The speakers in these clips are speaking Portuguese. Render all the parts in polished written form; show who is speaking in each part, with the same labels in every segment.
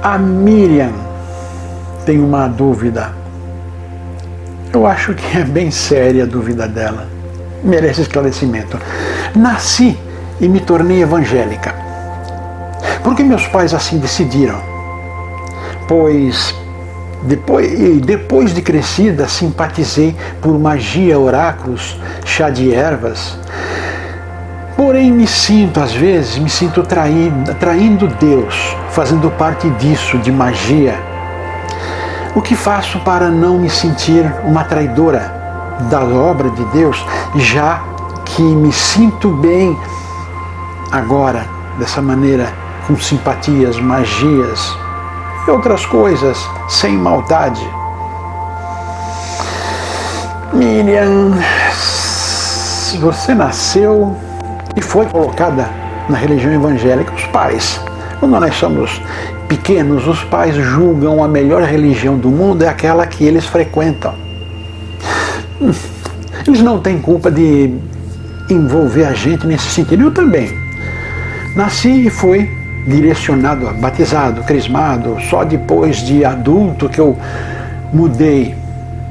Speaker 1: A Miriam tem uma dúvida. Eu acho que é bem séria a dúvida dela. Merece esclarecimento. Nasci e me tornei evangélica. Por que meus pais assim decidiram? Pois depois de crescida simpatizei por magia, oráculos, chá de ervas. Porém às vezes me sinto traindo Deus, fazendo parte disso, de magia. O que faço para não me sentir uma traidora da obra de Deus, já que me sinto bem agora, dessa maneira, com simpatias, magias e outras coisas, sem maldade? Miriam, se você nasceu e foi colocada na religião evangélica, os pais, quando nós somos pequenos, os pais julgam a melhor religião do mundo é aquela que eles frequentam. Eles não têm culpa de envolver a gente nesse sentido. Eu também nasci e fui direcionado, batizado, crismado, só depois de adulto que eu mudei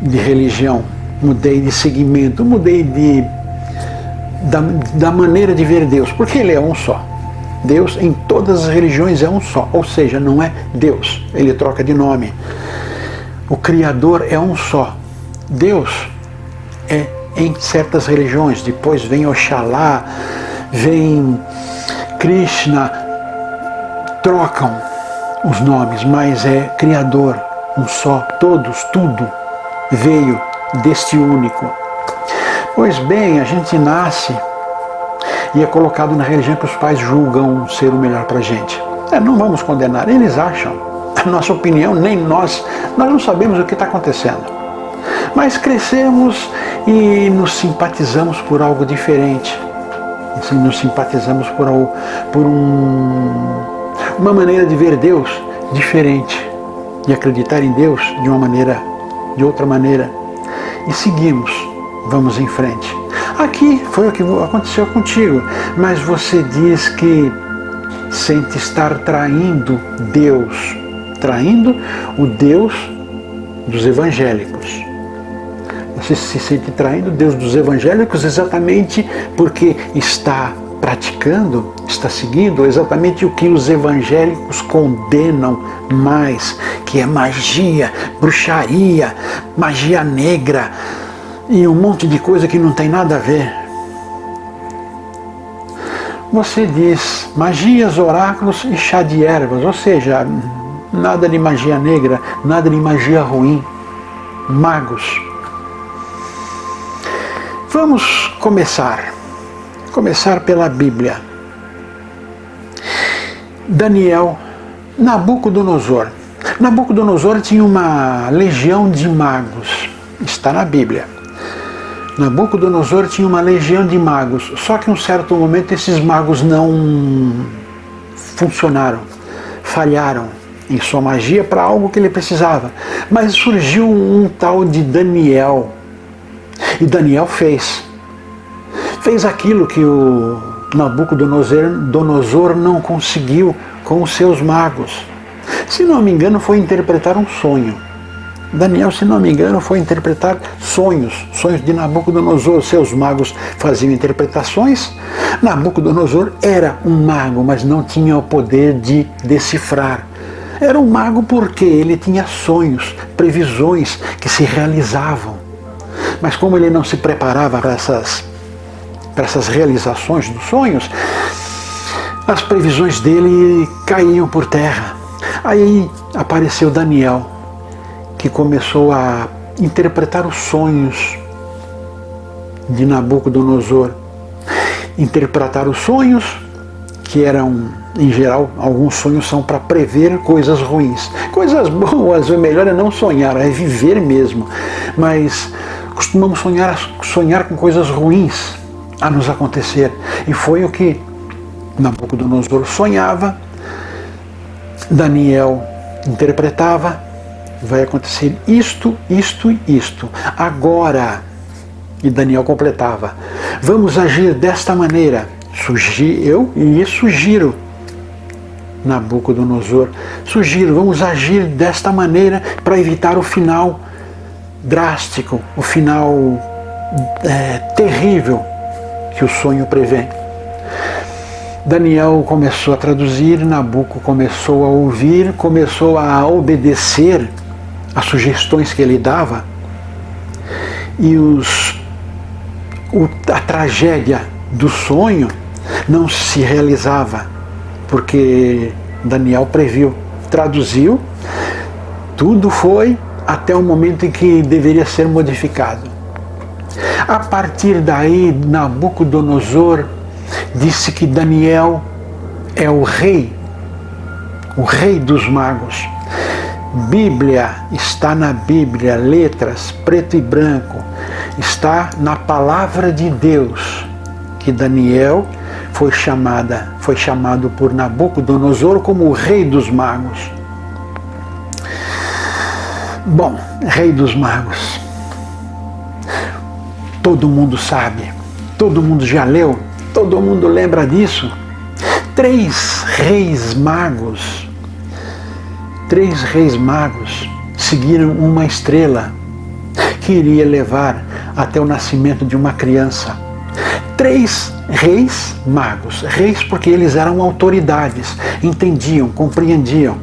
Speaker 1: de religião, mudei de segmento, mudei da maneira de ver Deus, porque Ele é um só. Deus em todas as religiões é um só, ou seja, não é Deus, ele troca de nome. O Criador é um só. Deus é em certas religiões, depois vem Oxalá, vem Krishna, trocam os nomes, mas é Criador, um só, todos, tudo veio deste único. Pois bem, a gente nasce e é colocado na religião que os pais julgam ser o melhor para a gente. Não vamos condenar, eles acham. A nossa opinião, nem nós não sabemos o que está acontecendo. Mas crescemos e nos simpatizamos por algo diferente. Assim, nos simpatizamos por uma maneira de ver Deus diferente, de acreditar em Deus de outra maneira. E seguimos, vamos em frente. Aqui foi o que aconteceu contigo, mas você diz que sente estar traindo Deus, traindo o Deus dos evangélicos. Você se sente traindo o Deus dos evangélicos exatamente porque está praticando, está seguindo exatamente o que os evangélicos condenam mais, que é magia, bruxaria, magia negra, e um monte de coisa que não tem nada a ver. Você diz magias, oráculos e chá de ervas, ou seja, nada de magia negra, nada de magia ruim, magos. Vamos começar pela Bíblia. Daniel, Nabucodonosor. Nabucodonosor tinha uma legião de magos, está na Bíblia. Nabucodonosor tinha uma legião de magos, só que em um certo momento esses magos não funcionaram, falharam em sua magia para algo que ele precisava. Mas surgiu um tal de Daniel, e Daniel fez aquilo que o Nabucodonosor não conseguiu com os seus magos. Se não me engano, foi interpretar um sonho. Daniel, se não me engano, foi interpretar sonhos de Nabucodonosor. Seus magos faziam interpretações. Nabucodonosor era um mago, mas não tinha o poder de decifrar. Era um mago porque ele tinha sonhos, previsões que se realizavam. Mas como ele não se preparava para essas realizações dos sonhos, as previsões dele caíam por terra. Aí apareceu Daniel, que começou a interpretar os sonhos de Nabucodonosor. Interpretar os sonhos, que eram, em geral, alguns sonhos são para prever coisas ruins. Coisas boas, o melhor é não sonhar, é viver mesmo. Mas costumamos sonhar com coisas ruins a nos acontecer. E foi o que Nabucodonosor sonhava, Daniel interpretava. Vai acontecer isto, isto e isto. Agora, e Daniel completava, vamos agir desta maneira. Eu lhe sugiro Nabucodonosor. Sugiro, vamos agir desta maneira para evitar o final drástico, o final terrível que o sonho prevê. Daniel começou a traduzir, Nabuco começou a ouvir, começou a obedecer às sugestões que ele dava, e a tragédia do sonho não se realizava, porque Daniel previu, traduziu, tudo foi até o momento em que deveria ser modificado. A partir daí, Nabucodonosor disse que Daniel é o rei dos magos. Bíblia, está na Bíblia, letras, preto e branco, está na palavra de Deus, que Daniel foi chamado por Nabucodonosor como o rei dos magos. Bom, rei dos magos, todo mundo sabe, todo mundo já leu, todo mundo lembra disso. 3 reis magos seguiram uma estrela que iria levar até o nascimento de uma criança. 3 reis magos, reis porque eles eram autoridades, entendiam, compreendiam.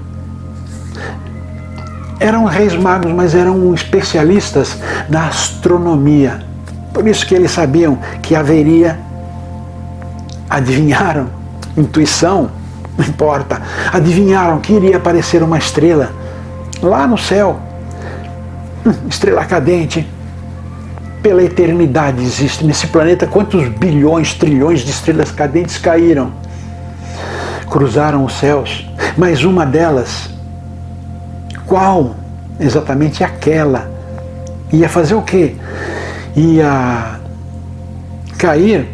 Speaker 1: Eram reis magos, mas eram especialistas na astronomia. Por isso que eles sabiam que haveria, adivinharam, intuição, não importa, adivinharam que iria aparecer uma estrela lá no céu, estrela cadente. Pela eternidade existe nesse planeta quantos bilhões, trilhões de estrelas cadentes caíram, cruzaram os céus, mas uma delas, qual exatamente aquela, ia fazer o quê? Ia cair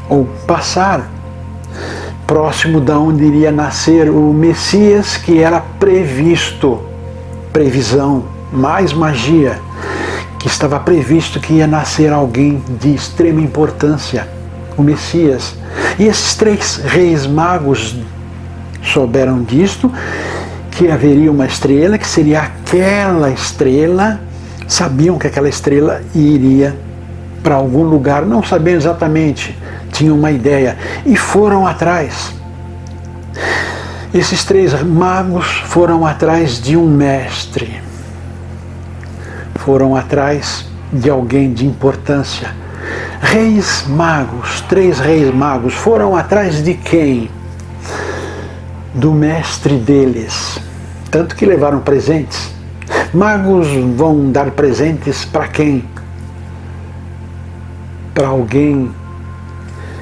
Speaker 1: ou passar próximo da onde iria nascer o Messias, que era previsto, previsão, mais magia, que estava previsto que ia nascer alguém de extrema importância, o Messias. E esses 3 reis magos souberam disto, que haveria uma estrela, que seria aquela estrela, sabiam que aquela estrela iria para algum lugar, não sabiam exatamente, tinham uma ideia, e foram atrás. Esses 3 magos foram atrás de um mestre, foram atrás de alguém de importância. Reis magos, 3 reis magos, foram atrás de quem? Do mestre deles, tanto que levaram presentes. Magos vão dar presentes para quem? Para alguém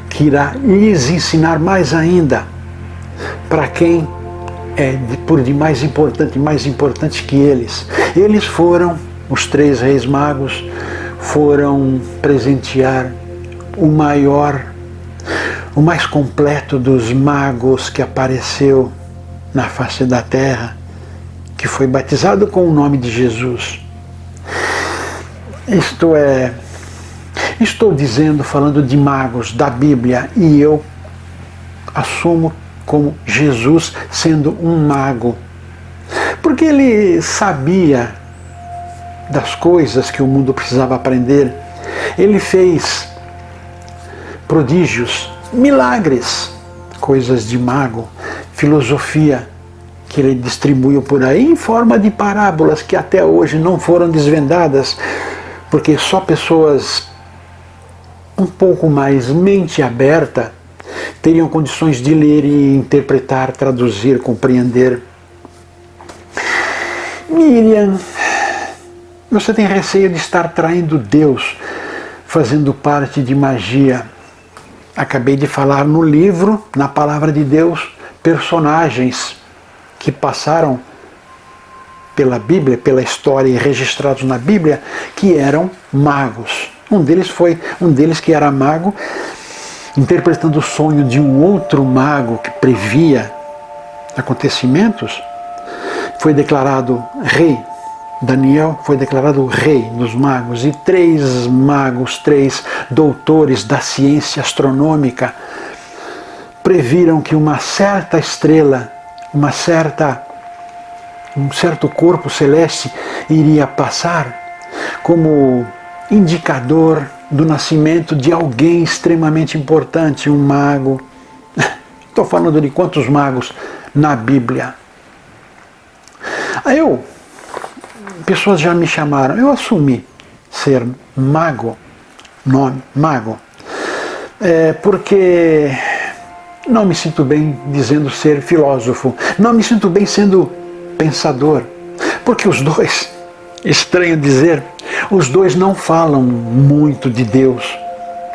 Speaker 1: que irá lhes ensinar mais ainda, para quem é por demais importante, mais importante que eles. Eles foram, os 3 reis magos, foram presentear o maior, o mais completo dos magos que apareceu na face da terra, que foi batizado com o nome de Jesus. Estou dizendo, falando de magos da Bíblia, e eu assumo como Jesus sendo um mago, porque ele sabia das coisas que o mundo precisava aprender. Ele fez prodígios, milagres, coisas de mago, filosofia que ele distribuiu por aí em forma de parábolas que até hoje não foram desvendadas, porque só pessoas um pouco mais mente aberta teriam condições de ler e interpretar, traduzir, compreender. Miriam, você tem receio de estar traindo Deus, fazendo parte de magia. Acabei de falar no livro, na palavra de Deus, personagens que passaram pela Bíblia, pela história e registrados na Bíblia, que eram magos. Um deles que era mago, interpretando o sonho de um outro mago que previa acontecimentos, foi declarado rei. Daniel foi declarado rei dos magos, e 3 magos, 3 doutores da ciência astronômica, previram que uma certa estrela, um certo corpo celeste iria passar como indicador do nascimento de alguém extremamente importante, um mago. Estou falando de quantos magos na Bíblia. Aí pessoas já me chamaram, eu assumi ser mago, nome mago, porque não me sinto bem dizendo ser filósofo, não me sinto bem sendo pensador, porque os dois, estranho dizer, os dois não falam muito de Deus,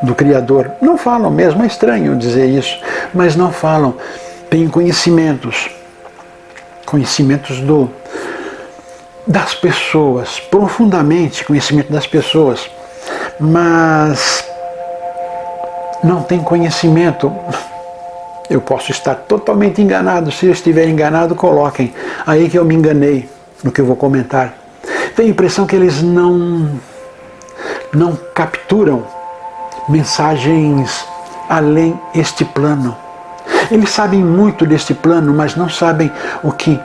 Speaker 1: do Criador, não falam mesmo, é estranho dizer isso, mas não falam, têm conhecimentos das pessoas, profundamente conhecimento das pessoas, mas não tem conhecimento. Eu posso estar totalmente enganado, se eu estiver enganado, coloquem aí que eu me enganei no que eu vou comentar. Tenho a impressão que eles não capturam mensagens além este plano. Eles sabem muito deste plano, mas não sabem o que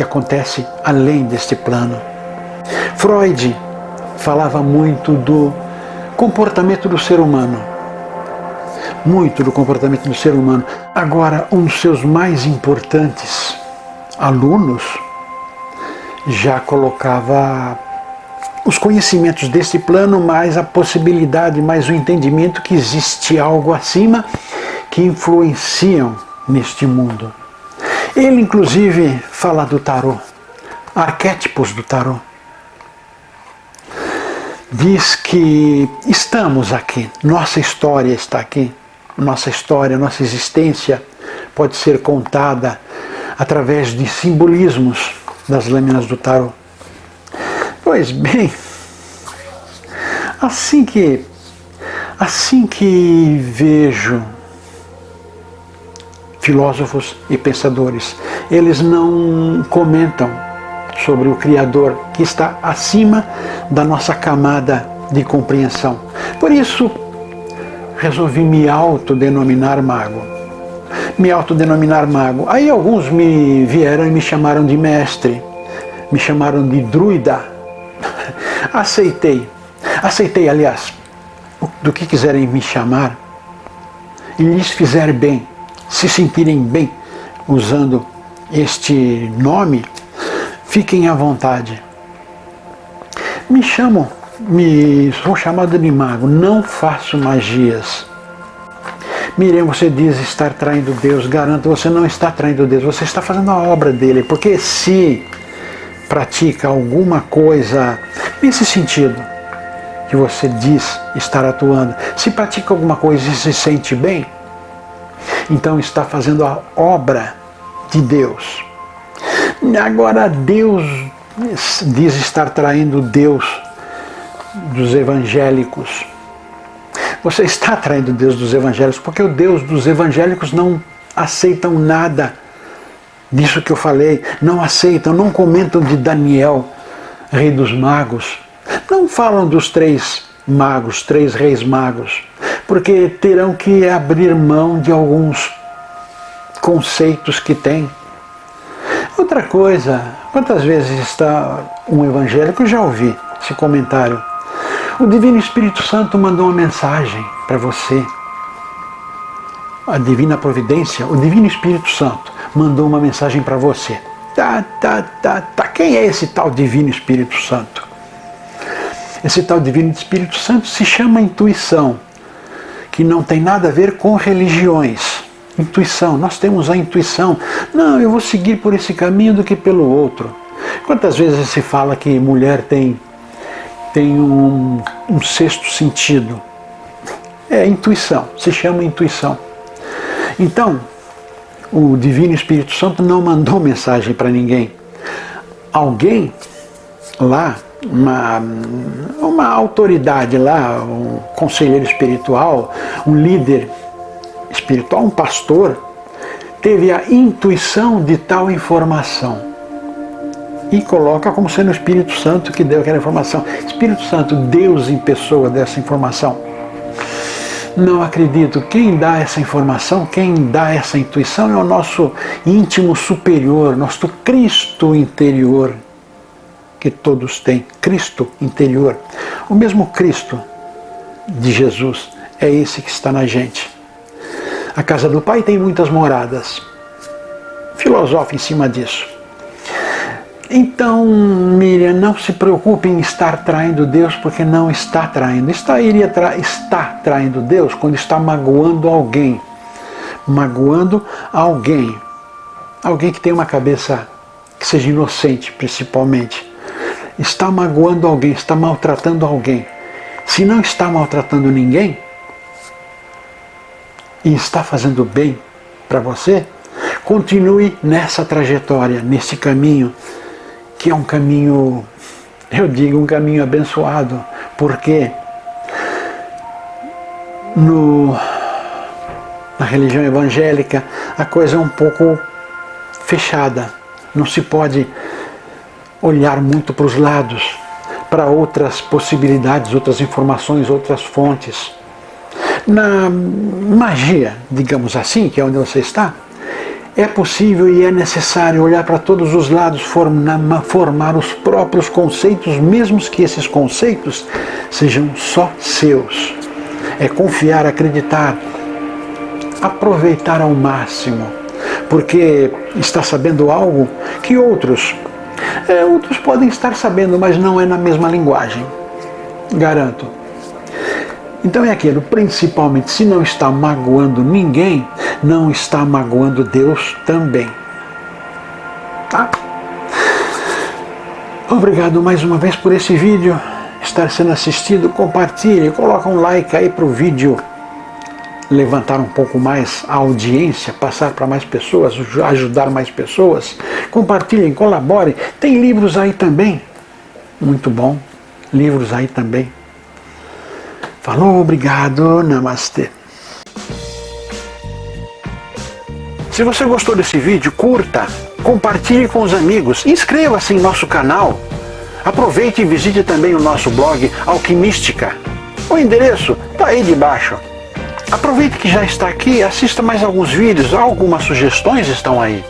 Speaker 1: acontece além deste plano. Freud falava muito do comportamento do ser humano. Muito do comportamento do ser humano. Agora, um dos seus mais importantes alunos já colocava os conhecimentos desse plano, mais a possibilidade, mais o entendimento que existe algo acima que influenciam neste mundo. Ele, inclusive, fala do tarô, arquétipos do tarô. Diz que estamos aqui, nossa história está aqui, nossa história, nossa existência pode ser contada através de simbolismos das lâminas do tarô. Pois bem, assim que vejo filósofos e pensadores, eles não comentam sobre o Criador que está acima da nossa camada de compreensão. Por isso, resolvi me autodenominar mago. Aí alguns me vieram e me chamaram de mestre, me chamaram de druida. Aceitei, aliás, do que quiserem me chamar, e lhes fizer bem, se sentirem bem usando este nome, fiquem à vontade. Sou chamado de mago, não faço magias. Miriam, você diz estar traindo Deus, garanto, você não está traindo Deus, você está fazendo a obra dele, porque se pratica alguma coisa nesse sentido que você diz estar atuando, se pratica alguma coisa e se sente bem, então está fazendo a obra de Deus. Agora Deus diz estar traindo Deus dos evangélicos. Você está traindo Deus dos evangélicos, porque o Deus dos evangélicos não aceitam nada disso que eu falei, não aceitam, não comentam de Daniel, rei dos magos, não falam dos três reis magos, porque terão que abrir mão de alguns conceitos que têm. Outra coisa, quantas vezes está um evangélico, eu já ouvi esse comentário, o Divino Espírito Santo mandou uma mensagem para você, a Divina Providência, o Divino Espírito Santo mandou uma mensagem para você. Quem é esse tal Divino Espírito Santo? Esse tal Divino Espírito Santo se chama intuição, que não tem nada a ver com religiões. Intuição, nós temos a intuição. Não, eu vou seguir por esse caminho do que pelo outro. Quantas vezes se fala que mulher tem um sexto sentido? É intuição, se chama intuição. Então, o Divino Espírito Santo não mandou mensagem para ninguém. Alguém lá, uma autoridade lá, um conselheiro espiritual, um líder espiritual, um pastor, teve a intuição de tal informação. E coloca como sendo o Espírito Santo que deu aquela informação. Espírito Santo, Deus em pessoa, dessa informação. Não acredito. Quem dá essa informação, quem dá essa intuição é o nosso íntimo superior, nosso Cristo interior, que todos têm. Cristo interior. O mesmo Cristo de Jesus é esse que está na gente. A casa do Pai tem muitas moradas. Filosofa em cima disso. Então, Miriam, não se preocupe em estar traindo Deus, porque não está traindo. Está traindo Deus quando está magoando alguém. Magoando alguém. Alguém que tem uma cabeça que seja inocente, principalmente. Está magoando alguém, está maltratando alguém. Se não está maltratando ninguém, e está fazendo bem para você, continue nessa trajetória, nesse caminho, que é um caminho, eu digo, um caminho abençoado, porque na religião evangélica a coisa é um pouco fechada, não se pode olhar muito para os lados, para outras possibilidades, outras informações, outras fontes. Na magia, digamos assim, que é onde você está, é possível e é necessário olhar para todos os lados, formar os próprios conceitos, mesmo que esses conceitos sejam só seus. É confiar, acreditar, aproveitar ao máximo, porque está sabendo algo que outros podem estar sabendo, mas não é na mesma linguagem, garanto. Então é aquilo, principalmente, se não está magoando ninguém, não está magoando Deus também. Tá? Obrigado mais uma vez por esse vídeo estar sendo assistido. Compartilhe, coloca um like aí para o vídeo levantar um pouco mais a audiência, passar para mais pessoas, ajudar mais pessoas. Compartilhem, colaborem. Tem livros aí também. Muito bom. Livros aí também. Falou, obrigado, namastê. Se você gostou desse vídeo, curta, compartilhe com os amigos, inscreva-se em nosso canal. Aproveite e visite também o nosso blog Alquimística. O endereço está aí debaixo. Aproveite que já está aqui, assista mais alguns vídeos, algumas sugestões estão aí.